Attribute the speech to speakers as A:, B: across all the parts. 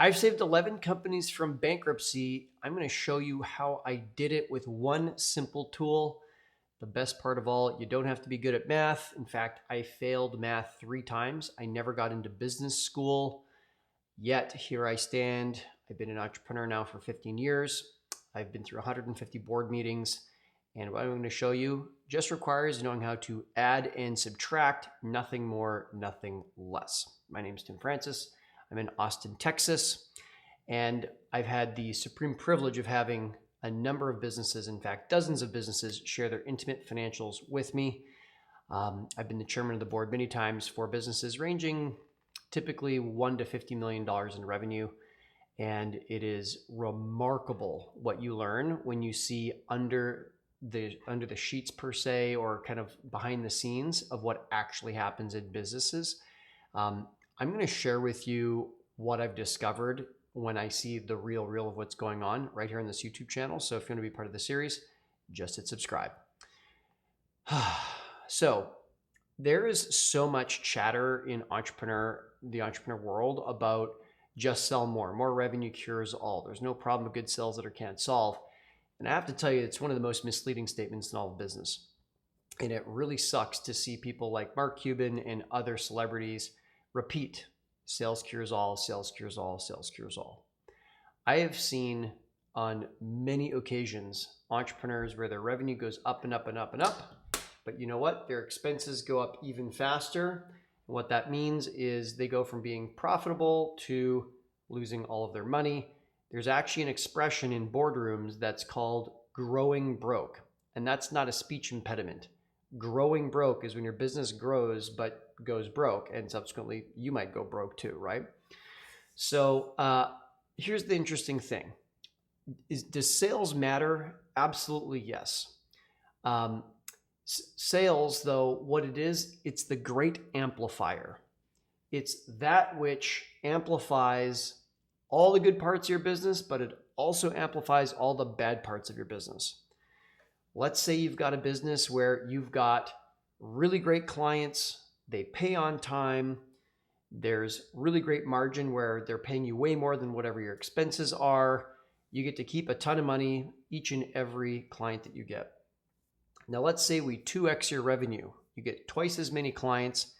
A: I've saved 11 companies from bankruptcy. I'm going to show you how I did it with one simple tool. The best part of all, you don't have to be good at math. In fact, I failed math 3 times. I never got into business school, yet here I stand. I've been an entrepreneur now for 15 years. I've been through 150 board meetings, and what I'm going to show you just requires knowing how to add and subtract, nothing more, nothing less. My name is Tim Francis. I'm in Austin, Texas, and I've had the supreme privilege of having a number of businesses, in fact, dozens of businesses, share their intimate financials with me. I've been the chairman of the board many times for businesses ranging typically $1 to $50 million in revenue. And it is remarkable what you learn when you see under the sheets per se, or kind of behind the scenes of what actually happens in businesses. I'm going to share with you what I've discovered when I see the real of what's going on right here on this YouTube channel. So if you want to be part of the series, just hit subscribe. So there is so much chatter in the entrepreneur world about just sell more. More revenue cures all. There's no problem with good sales that are can't solve. And I have to tell you, it's one of the most misleading statements in all of business. And it really sucks to see people like Mark Cuban and other celebrities repeat sales cures all, sales cures all, sales cures all. I have seen on many occasions entrepreneurs where their revenue goes up and up and up and up, but you know what? Their expenses go up even faster. And what that means is they go from being profitable to losing all of their money. There's actually an expression in boardrooms that's called growing broke, and that's not a speech impediment. Growing broke is when your business grows but goes broke, and subsequently you might go broke too, right? So here's the interesting thing. Does sales matter? Absolutely yes. Sales, though, what it is, it's the great amplifier. It's that which amplifies all the good parts of your business, but it also amplifies all the bad parts of your business. Let's say you've got a business where you've got really great clients, they pay on time, there's really great margin where they're paying you way more than whatever your expenses are. You get to keep a ton of money each and every client that you get. Now let's say we 2x your revenue. You get twice as many clients.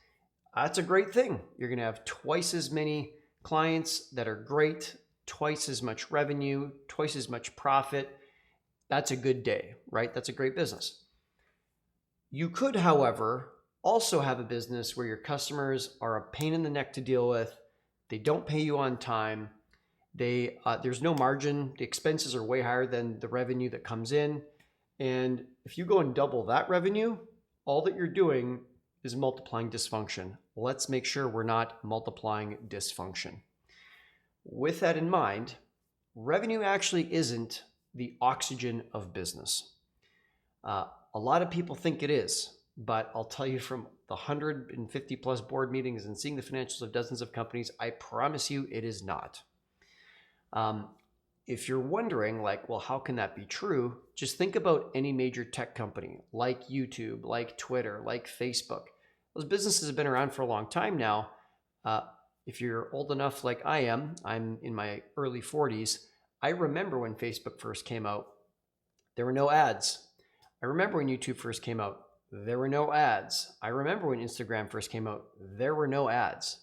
A: That's a great thing. You're going to have twice as many clients that are great, twice as much revenue, twice as much profit. That's a good day, right? That's a great business. You could, however, also have a business where your customers are a pain in the neck to deal with. They don't pay you on time. There's no margin. The expenses are way higher than the revenue that comes in. And if you go and double that revenue, all that you're doing is multiplying dysfunction. Let's make sure we're not multiplying dysfunction. With that in mind, revenue actually isn't the oxygen of business. A lot of people think it is, but I'll tell you from the 150 plus board meetings and seeing the financials of dozens of companies, I promise you it is not. If you're wondering, like, well, how can that be true? Just think about any major tech company like YouTube, like Twitter, like Facebook. Those businesses have been around for a long time now. If you're old enough like I am, I'm in my early 40s. I remember when Facebook first came out, there were no ads. I remember when YouTube first came out, there were no ads. I remember when Instagram first came out, there were no ads.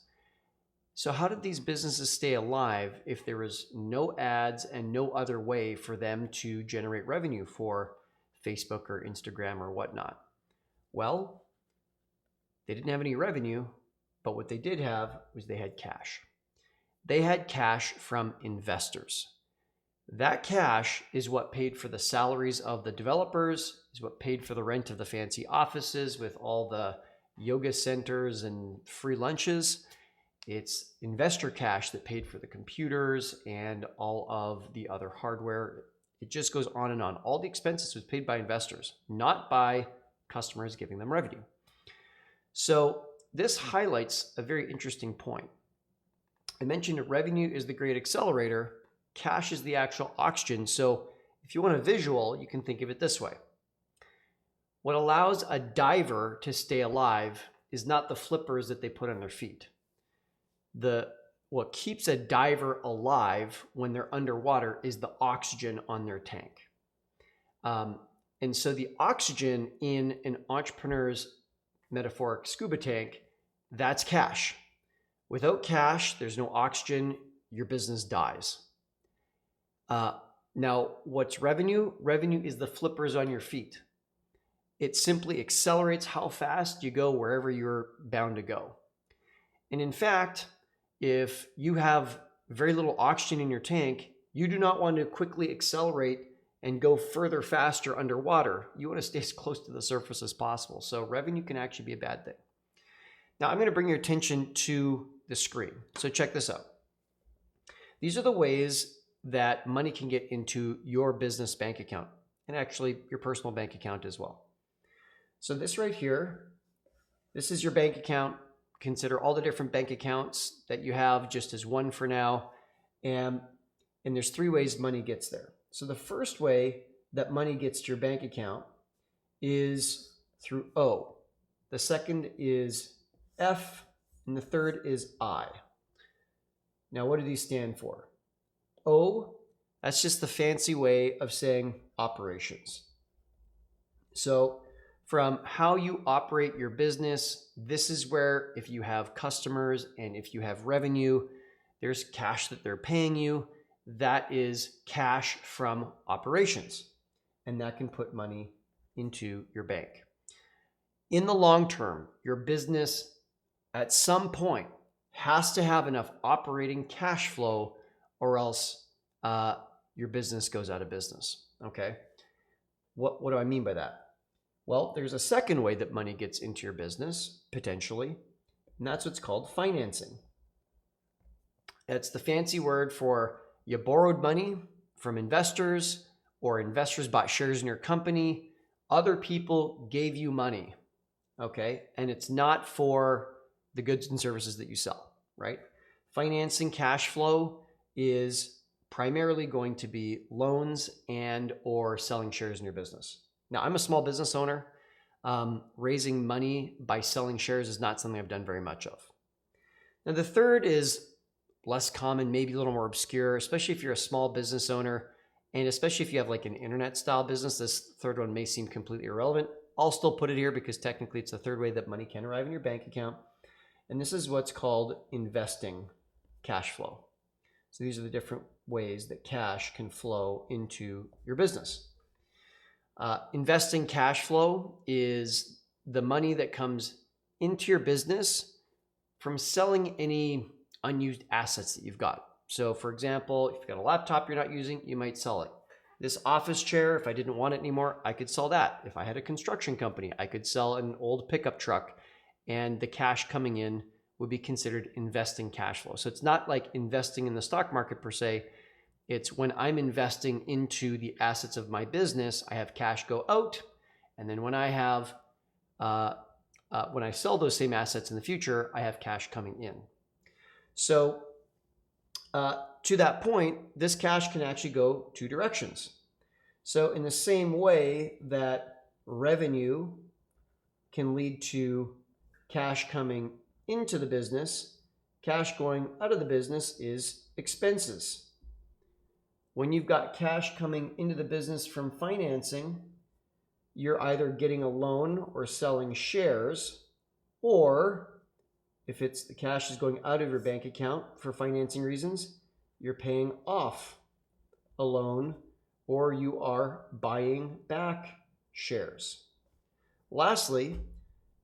A: So how did these businesses stay alive if there was no ads and no other way for them to generate revenue for Facebook or Instagram or whatnot? Well, they didn't have any revenue, but what they did have was they had cash. They had cash from investors. That cash is what paid for the salaries of the developers, is what paid for the rent of the fancy offices with all the yoga centers and free lunches. It's investor cash that paid for the computers and all of the other hardware. It just goes on and on. All the expenses was paid by investors, not by customers giving them revenue. So this highlights a very interesting point. I mentioned that revenue is the great accelerator. Cash is the actual oxygen. So if you want a visual, you can think of it this way. What allows a diver to stay alive is not the flippers that they put on their feet. The what keeps a diver alive when they're underwater is the oxygen on their tank. And so the oxygen in an entrepreneur's metaphoric scuba tank, that's cash. Without cash, there's no oxygen, your business dies. Now, what's revenue? Revenue is the flippers on your feet. It simply accelerates how fast you go wherever you're bound to go. And in fact, if you have very little oxygen in your tank, you do not want to quickly accelerate and go further faster underwater. You want to stay as close to the surface as possible. So revenue can actually be a bad thing. Now I'm going to bring your attention to the screen. So check this out. These are the ways that money can get into your business bank account and actually your personal bank account as well. So this right here, this is your bank account. Consider all the different bank accounts that you have just as one for now. And there's three ways money gets there. So the first way that money gets to your bank account is through O. The second is F, and the third is I. Now, what do these stand for? O, that's just the fancy way of saying operations. So from how you operate your business, this is where if you have customers and if you have revenue, there's cash that they're paying you. That is cash from operations, and that can put money into your bank. In the long term, your business at some point has to have enough operating cash flow or else your business goes out of business, okay? What do I mean by that? Well, there's a second way that money gets into your business, potentially, and that's what's called financing. It's the fancy word for you borrowed money from investors, or investors bought shares in your company. Other people gave you money, okay? And it's not for the goods and services that you sell, right? Financing cash flow is primarily going to be loans and or selling shares in your business. Now, I'm a small business owner. Raising money by selling shares is not something I've done very much of. Now, the third is less common, maybe a little more obscure, especially if you're a small business owner, and especially if you have like an internet style business. This third one may seem completely irrelevant. I'll still put it here because technically it's the third way that money can arrive in your bank account. And this is what's called investing cash flow. So these are the different ways that cash can flow into your business. Investing cash flow is the money that comes into your business from selling any unused assets that you've got. So for example, if you've got a laptop you're not using, you might sell it. This office chair, if I didn't want it anymore, I could sell that. If I had a construction company, I could sell an old pickup truck, and the cash coming in would be considered investing cash flow. So it's not like investing in the stock market per se. It's when I'm investing into the assets of my business, I have cash go out, and then when I have when I sell those same assets in the future, I have cash coming in. So to that point, this cash can actually go two directions. So in the same way that revenue can lead to cash coming into the business, cash going out of the business is expenses. When you've got cash coming into the business from financing, you're either getting a loan or selling shares, or if it's the cash is going out of your bank account for financing reasons, you're paying off a loan or you are buying back shares. Lastly,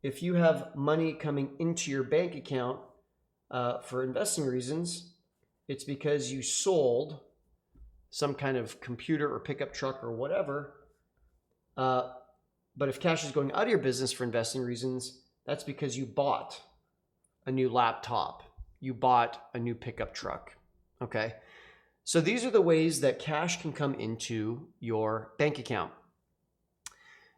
A: if you have money coming into your bank account for investing reasons, it's because you sold some kind of computer or pickup truck or whatever. But if cash is going out of your business for investing reasons, that's because you bought a new laptop, you bought a new pickup truck, okay? So these are the ways that cash can come into your bank account.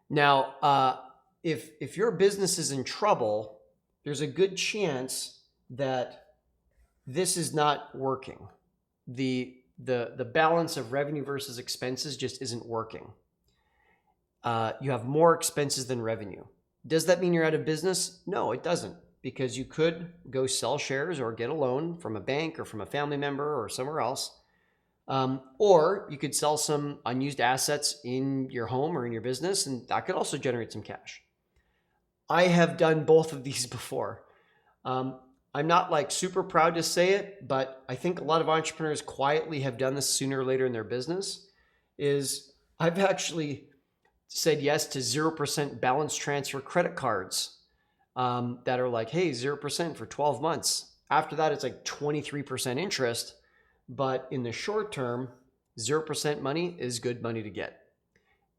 A: Now, if your business is in trouble, there's a good chance that this is not working. The balance of revenue versus expenses just isn't working. You have more expenses than revenue. Does that mean you're out of business? No, it doesn't. because you could go sell shares or get a loan from a bank or from a family member or somewhere else. Or you could sell some unused assets in your home or in your business, and that could also generate some cash. I have done both of these before. I'm not like super proud to say it, but I think a lot of entrepreneurs quietly have done this sooner or later in their business. I've actually said yes to 0% balance transfer credit cards that are like, hey, 0% for 12 months. After that, it's like 23% interest. But in the short term, 0% money is good money to get.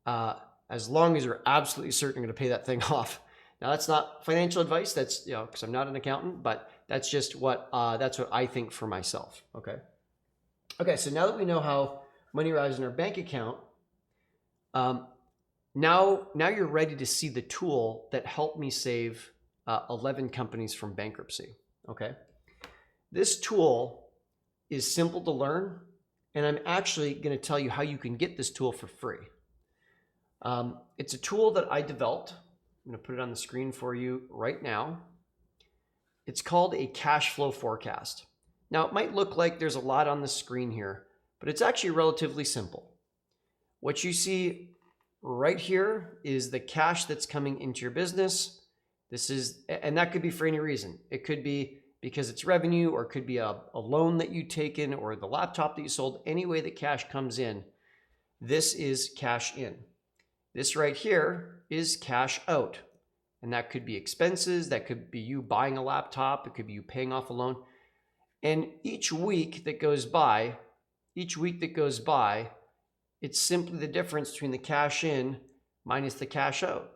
A: As long as you're absolutely certain you're going to pay that thing off. Now, that's not financial advice. That's, because I'm not an accountant, but that's just what I think for myself. Okay. Okay. So now that we know how money arrives in our bank account, now you're ready to see the tool that helped me save 11 companies from bankruptcy. Okay. This tool is simple to learn, and I'm actually going to tell you how you can get this tool for free. It's a tool that I developed. I'm going to put it on the screen for you right now. It's called a cash flow forecast. Now, it might look like there's a lot on the screen here, but it's actually relatively simple. What you see right here is the cash that's coming into your business. And that could be for any reason. It could be because it's revenue, or it could be a loan that you've taken, or the laptop that you sold. Any way that cash comes in, this is cash in. This right here is cash out. And that could be expenses. That could be you buying a laptop. It could be you paying off a loan. And each week that goes by, it's simply the difference between the cash in minus the cash out.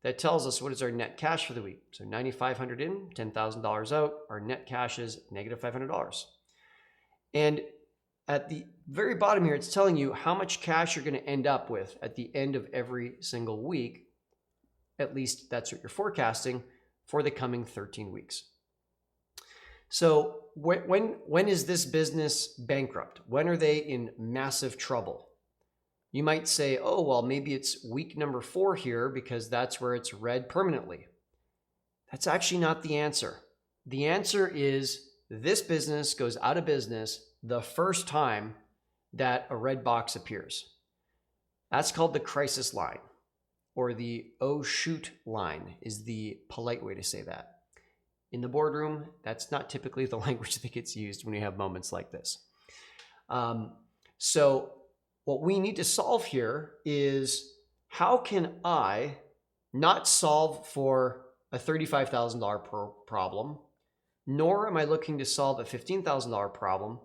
A: That tells us what is our net cash for the week. So $9,500 in, $10,000 out. Our net cash is negative $500. And at the very bottom here, it's telling you how much cash you're going to end up with at the end of every single week. At least that's what you're forecasting for the coming 13 weeks. So when is this business bankrupt? When are they in massive trouble? You might say, oh, well, maybe it's week number 4 here because that's where it's red permanently. That's actually not the answer. The answer is this business goes out of business the first time that a red box appears. That's called the crisis line, or the oh shoot line is the polite way to say that. In the boardroom, that's not typically the language that gets used when you have moments like this. So what we need to solve here is, how can I not solve for a $35,000 problem, nor am I looking to solve a $15,000 problem.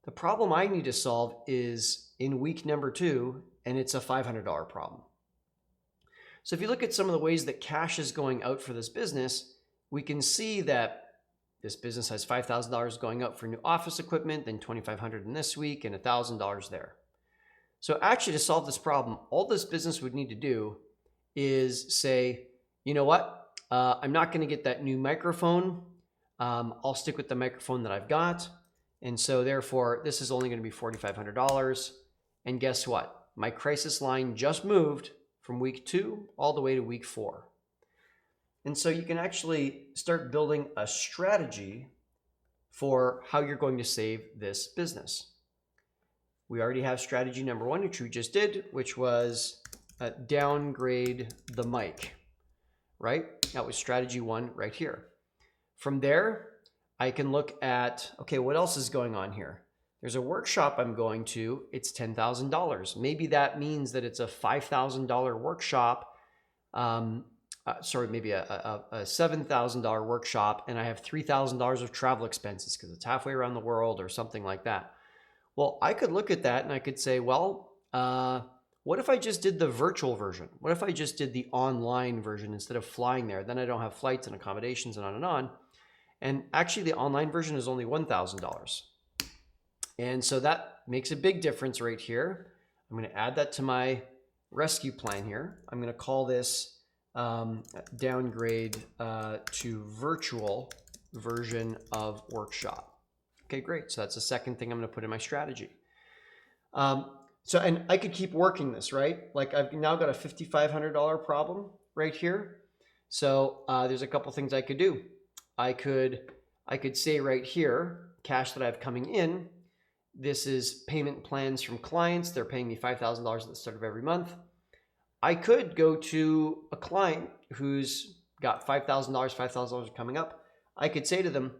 A: The problem I need to solve is in week number 2, and it's a $500 problem. So if you look at some of the ways that cash is going out for this business, we can see that this business has $5,000 going out for new office equipment, then $2,500 in this week, and $1,000 there. So actually, to solve this problem, all this business would need to do is say, you know what? I'm not going to get that new microphone. I'll stick with the microphone that I've got. And so therefore, this is only going to be $4,500. And guess what? My crisis line just moved from week 2 all the way to week 4. And so you can actually start building a strategy for how you're going to save this business. We already have strategy number 1, which we just did, which was downgrade the mic, right? That was strategy 1 right here. From there, I can look at, okay, what else is going on here? There's a workshop I'm going to, it's $10,000. Maybe that means that it's a $5,000 workshop, maybe a $7,000 workshop, and I have $3,000 of travel expenses because it's halfway around the world or something like that. Well, I could look at that and I could say, well, what if I just did the virtual version? What if I just did the online version instead of flying there? Then I don't have flights and accommodations and on and on. And actually the online version is only $1,000. And so that makes a big difference right here. I'm going to add that to my rescue plan here. I'm going to call this downgrade to virtual version of workshop. Okay, great. So that's the second thing I'm going to put in my strategy. And I could keep working this, right? Like I've now got a $5,500 problem right here. So there's a couple things I could do. I could say right here, cash that I have coming in, this is payment plans from clients. They're paying me $5,000 at the start of every month. I could go to a client who's got $5,000 coming up. I could say to them,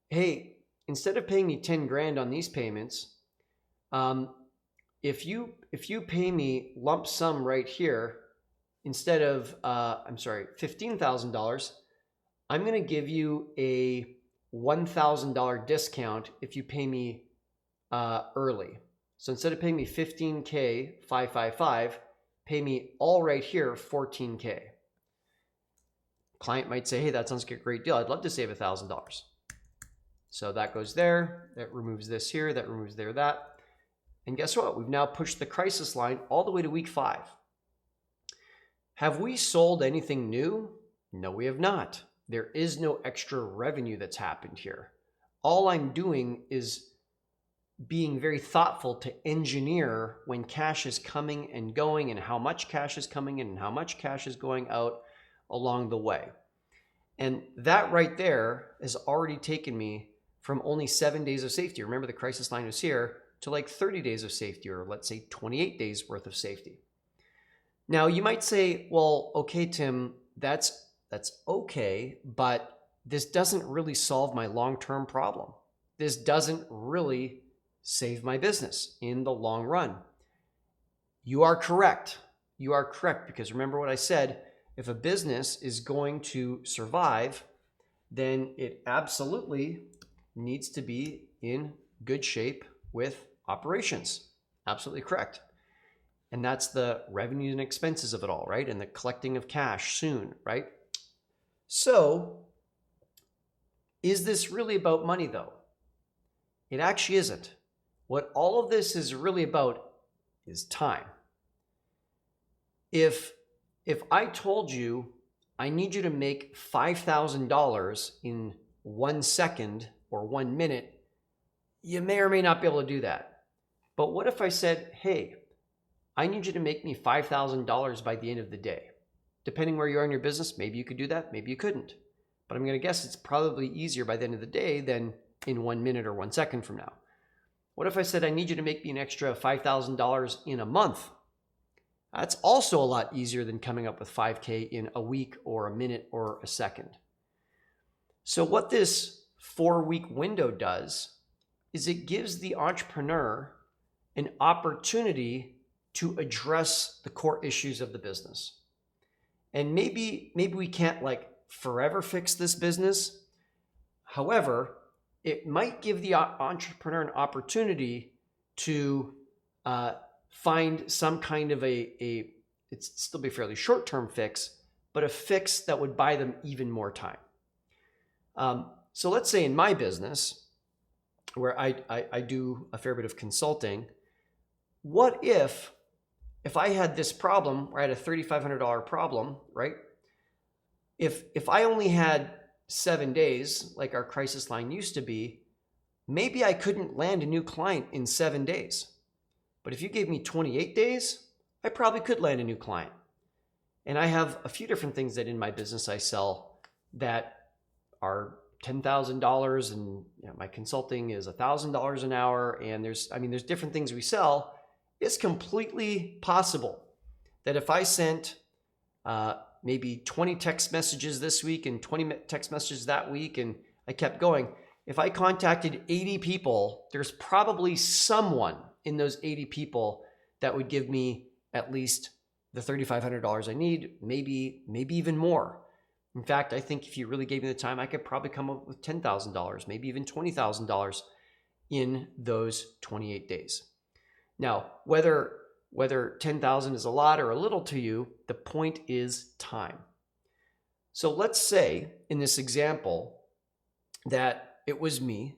A: hey, instead of paying me 10 grand on these payments, if you pay me lump sum right here, instead of, $15,000, I'm going to give you a $1,000 discount if you pay me early. So instead of paying me 15K, 555, pay me all right here, 14K. Client might say, hey, that sounds like a great deal. I'd love to save $1,000. So that goes there, that removes this here, that removes there, that. And guess what? We've now pushed the crisis line all the way to week 5. Have we sold anything new? No, we have not. There is no extra revenue that's happened here. All I'm doing is being very thoughtful to engineer when cash is coming and going and how much cash is coming in and how much cash is going out along the way. And that right there has already taken me from only 7 days of safety. Remember, the crisis line was here, to like 30 days of safety, or let's say 28 days worth of safety. Now you might say, well, okay, Tim, that's okay, but this doesn't really solve my long-term problem. This doesn't really save my business in the long run. You are correct. You are correct, because remember what I said, if a business is going to survive, then it absolutely needs to be in good shape with operations. Absolutely correct. And that's the revenues and expenses of it all, right? And the collecting of cash soon, right? So, is this really about money though? It actually isn't. What all of this is really about is time. If I told you, I need you to make $5,000 in 1 second or 1 minute, you may or may not be able to do that. But what if I said, hey, I need you to make me $5,000 by the end of the day? Depending where you are in your business, maybe you could do that, maybe you couldn't. But I'm going to guess it's probably easier by the end of the day than in 1 minute or 1 second from now. What if I said, I need you to make me an extra $5,000 in a month? That's also a lot easier than coming up with 5K in a week or a minute or a second. So what this 4-week window does is it gives the entrepreneur an opportunity to address the core issues of the business. And maybe we can't like forever fix this business. However, it might give the entrepreneur an opportunity to find some kind of it's still be a fairly short-term fix, but a fix that would buy them even more time. So let's say in my business, where I do a fair bit of consulting, what if I had this problem where I had a $3,500 problem, right? If I only had 7 days, like our crisis line used to be, maybe I couldn't land a new client in 7 days. But if you gave me 28 days, I probably could land a new client. And I have a few different things that in my business I sell that are $10,000, and my consulting is $1,000 an hour. And there's different things we sell. It's completely possible that if I sent maybe 20 text messages this week and 20 text messages that week, and I kept going, if I contacted 80 people, there's probably someone in those 80 people that would give me at least the $3,500 I need, maybe even more. In fact, I think if you really gave me the time, I could probably come up with $10,000, maybe even $20,000 in those 28 days. Now, whether 10,000 is a lot or a little to you, the point is time. So let's say in this example that it was me,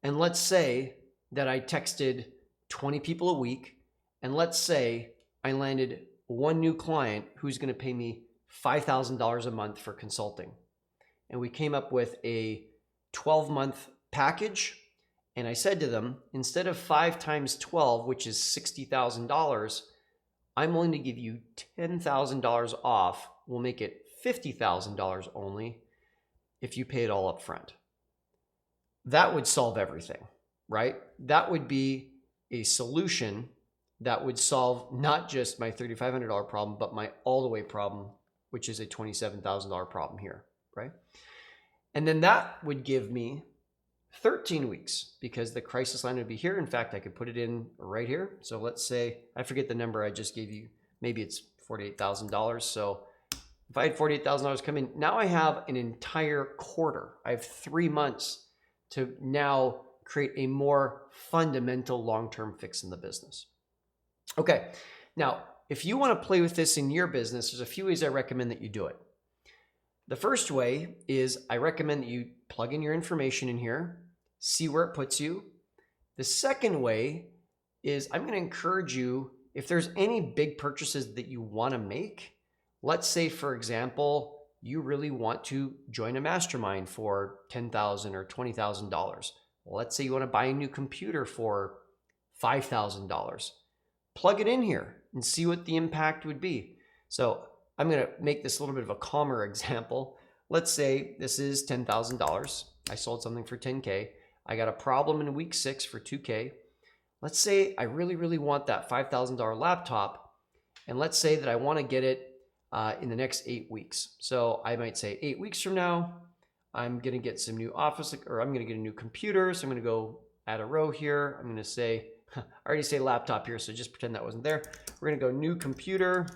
A: and let's say that I texted 20 people a week, and let's say I landed one new client who's going to pay me $5,000 a month for consulting. And we came up with a 12-month package. And I said to them, instead of 5 times 12, which is $60,000, I'm willing to give you $10,000 off. We'll make it $50,000 only. if you pay it all up front. That would solve everything, right? That would be a solution that would solve not just my $3,500 problem, but my all the way problem, which is a $27,000 problem here, right? And then that would give me 13 weeks because the crisis line would be here. In fact, I could put it in right here. So let's say, I forget the number I just gave you. Maybe it's $48,000. So if I had $48,000 come in, now I have an entire quarter. I have 3 months to now create a more fundamental long-term fix in the business. Okay, now if you want to play with this in your business, there's a few ways I recommend that you do it. The first way is I recommend that you plug in your information in here, see where it puts you. The second way is I'm going to encourage you, if there's any big purchases that you want to make, let's say, for example, you really want to join a mastermind for $10,000 or $20,000. Well, let's say you want to buy a new computer for $5,000. Plug it in here and see what the impact would be. So I'm going to make this a little bit of a calmer example. Let's say this is $10,000. I sold something for $10K. I got a problem in week 6 for $2K. Let's say I really, really want that $5,000 laptop. And let's say that I want to get it in the next 8 weeks. So I might say 8 weeks from now, I'm going to get some new office, or I'm going to get a new computer. So I'm going to go add a row here. I'm going to say, I already say laptop here, so just pretend that wasn't there. We're going to go new computer.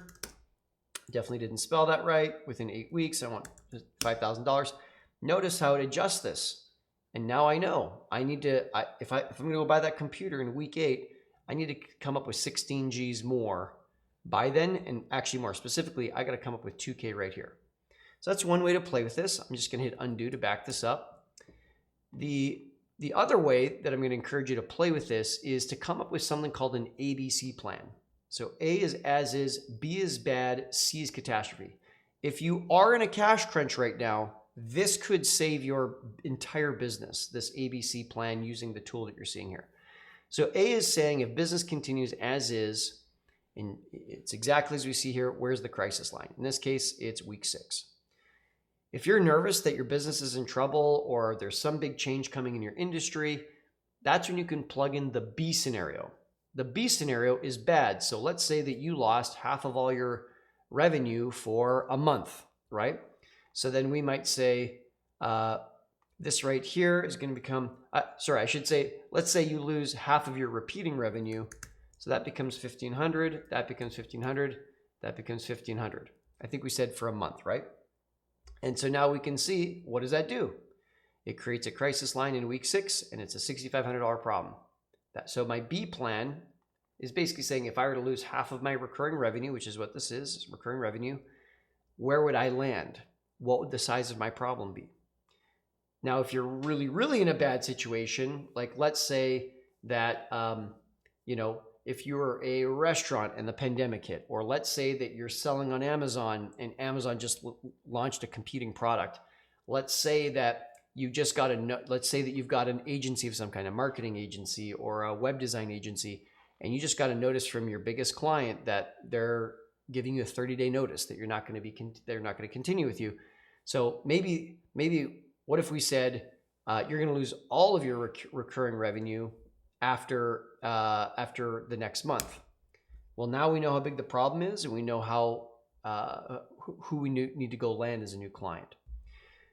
A: Definitely didn't spell that right. Within 8 weeks, I want $5,000. Notice how it adjusts this. And now I know I need to, if I'm going to go buy that computer in week 8, I need to come up with 16 G's more by then. And actually more specifically, I got to come up with 2K right here. So that's one way to play with this. I'm just going to hit undo to back this up. The other way that I'm going to encourage you to play with this is to come up with something called an ABC plan. So A is as is, B is bad, C is catastrophe. If you are in a cash crunch right now, this could save your entire business, this ABC plan using the tool that you're seeing here. So A is saying if business continues as is, and it's exactly as we see here, where's the crisis line? In this case, it's week 6. If you're nervous that your business is in trouble or there's some big change coming in your industry, that's when you can plug in the B scenario. The B scenario is bad. So let's say that you lost half of all your revenue for a month, right? So then we might say this right here is going to become, let's say you lose half of your repeating revenue. So that becomes 1,500, that becomes 1,500, that becomes 1,500. I think we said for a month, right? And so now we can see, what does that do? It creates a crisis line in week 6, and it's a $6,500 problem. So my B plan is basically saying if I were to lose half of my recurring revenue, which is what this is, recurring revenue, where would I land? What would the size of my problem be? Now, if you're really, really in a bad situation, like let's say that, if you were a restaurant and the pandemic hit, or let's say that you're selling on Amazon and Amazon just launched a competing product. Let's say that you've got an agency of some kind, a marketing agency or a web design agency, and you just got a notice from your biggest client that they're giving you a 30-day notice that they're not going to continue with you. So maybe what if we said you're going to lose all of your recurring revenue after the next month? Well, now we know how big the problem is, and we know how who we need to go land as a new client.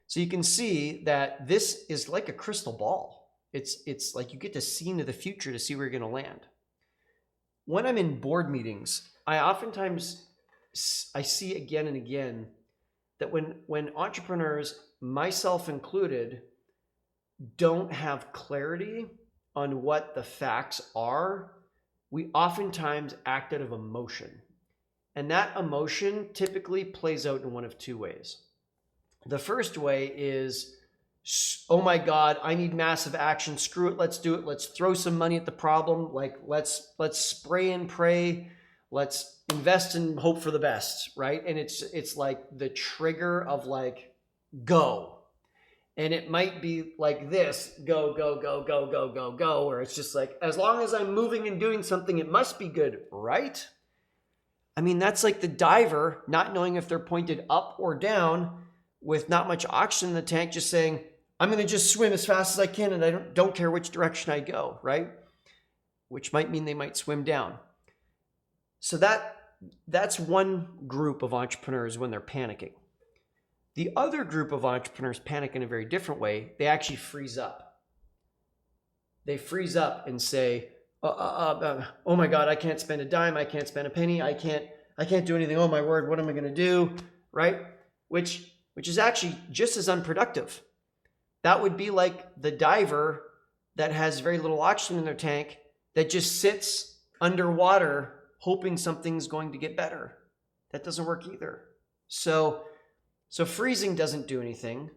A: So you can see that this is like a crystal ball. It's like you get to see into the future to see where you're going to land. When I'm in board meetings, I see again and again that when entrepreneurs, myself included, don't have clarity on what the facts are, we oftentimes act out of emotion. And that emotion typically plays out in one of two ways. The first way is, oh my God, I need massive action. Screw it. Let's do it. Let's throw some money at the problem. Like let's spray and pray. Let's invest and hope for the best, right? And it's like the trigger of like, go. And it might be like this, go, go, go, go, go, go, go, where it's just like, as long as I'm moving and doing something, it must be good, right? I mean, that's like the diver not knowing if they're pointed up or down, with not much oxygen in the tank, just saying, I'm going to just swim as fast as I can and I don't care which direction I go, right? Which might mean they might swim down. So that's one group of entrepreneurs when they're panicking. The other group of entrepreneurs panic in a very different way. They actually freeze up. They freeze up and say, oh my God, I can't spend a dime. I can't spend a penny. I can't do anything. Oh my word, what am I going to do? Right? Which is actually just as unproductive. That would be like the diver that has very little oxygen in their tank that just sits underwater hoping something's going to get better. That doesn't work either. So freezing doesn't do anything.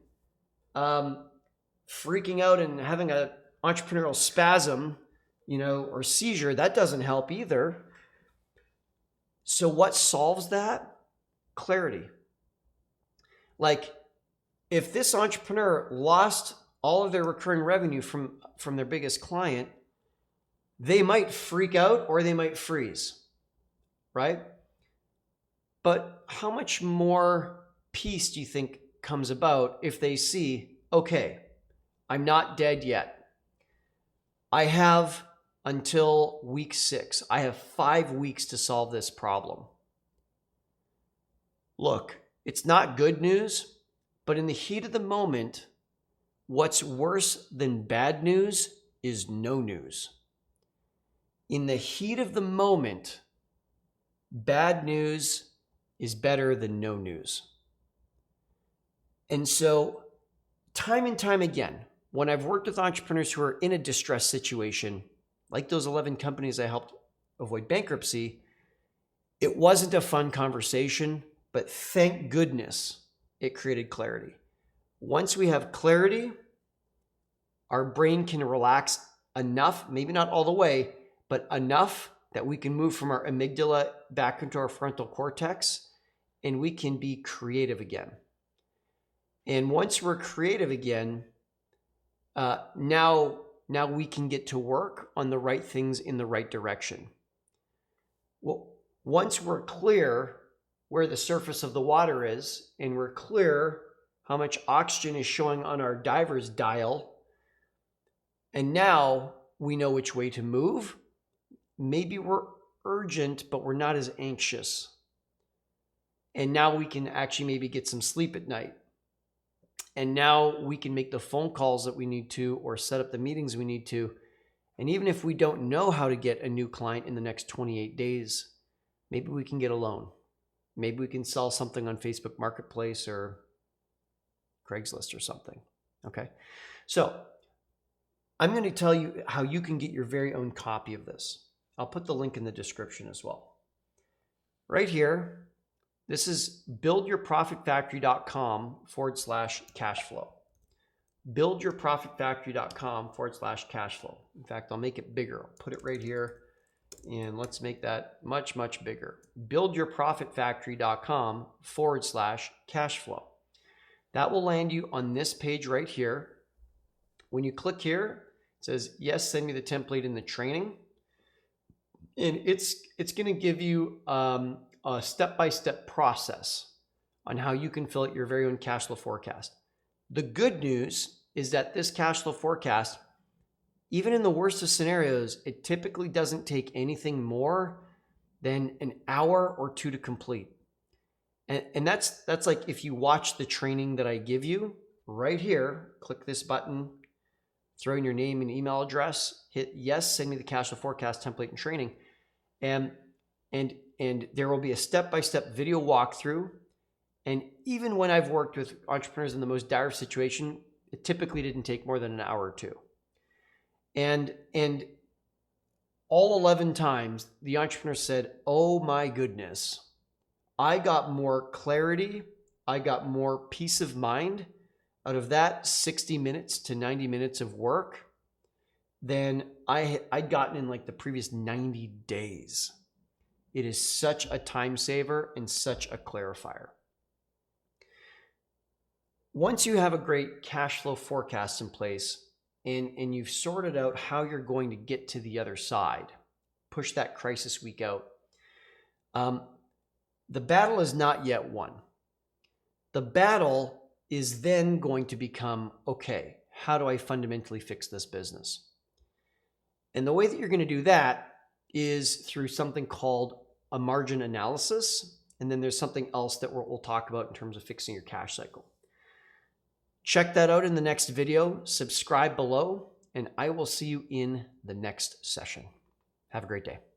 A: Freaking out and having an entrepreneurial spasm, or seizure, that doesn't help either. So what solves that? Clarity. Like, if this entrepreneur lost all of their recurring revenue from their biggest client, they might freak out or they might freeze, right? But how much more peace do you think comes about if they see, okay, I'm not dead yet. I have until week 6. I have 5 weeks to solve this problem. Look, it's not good news, but in the heat of the moment, what's worse than bad news is no news. In the heat of the moment, bad news is better than no news. And so, time and time again, when I've worked with entrepreneurs who are in a distressed situation, like those 11 companies I helped avoid bankruptcy, it wasn't a fun conversation, but thank goodness it created clarity. Once we have clarity, our brain can relax enough, maybe not all the way, but enough that we can move from our amygdala back into our frontal cortex and we can be creative again. And once we're creative again, now we can get to work on the right things in the right direction. Well, once we're clear where the surface of the water is, and we're clear how much oxygen is showing on our diver's dial, and now we know which way to move, maybe we're urgent, but we're not as anxious. And now we can actually maybe get some sleep at night. And now we can make the phone calls that we need to or set up the meetings we need to. And even if we don't know how to get a new client in the next 28 days, maybe we can get a loan. Maybe we can sell something on Facebook Marketplace or Craigslist or something. Okay. So I'm going to tell you how you can get your very own copy of this. I'll put the link in the description as well. Right here, this is buildyourprofitfactory.com/cash flow. Buildyourprofitfactory.com/cash flow. In fact, I'll make it bigger. I'll put it right here and let's make that much, much bigger. Buildyourprofitfactory.com/cash flow. That will land you on this page right here. When you click here, it says, yes, send me the template in the training. And it's going to give you a step-by-step process on how you can fill out your very own cash flow forecast. The good news is that this cash flow forecast, even in the worst of scenarios, it typically doesn't take anything more than an hour or 2 to complete. And that's like if you watch the training that I give you right here, click this button, throw in your name and email address, hit yes, send me the cash flow forecast template and training. And there will be a step-by-step video walkthrough. And even when I've worked with entrepreneurs in the most dire situation, it typically didn't take more than an hour or 2. And all 11 times, the entrepreneur said, oh my goodness, I got more clarity, I got more peace of mind out of that 60 minutes to 90 minutes of work than I'd gotten in like the previous 90 days. It is such a time saver and such a clarifier. Once you have a great cash flow forecast in place and you've sorted out how you're going to get to the other side, push that crisis week out, the battle is not yet won. The battle is then going to become, okay, how do I fundamentally fix this business? And the way that you're going to do that is through something called a margin analysis. And then there's something else that we'll talk about in terms of fixing your cash cycle. Check that out in the next video. Subscribe below, and I will see you in the next session. Have a great day.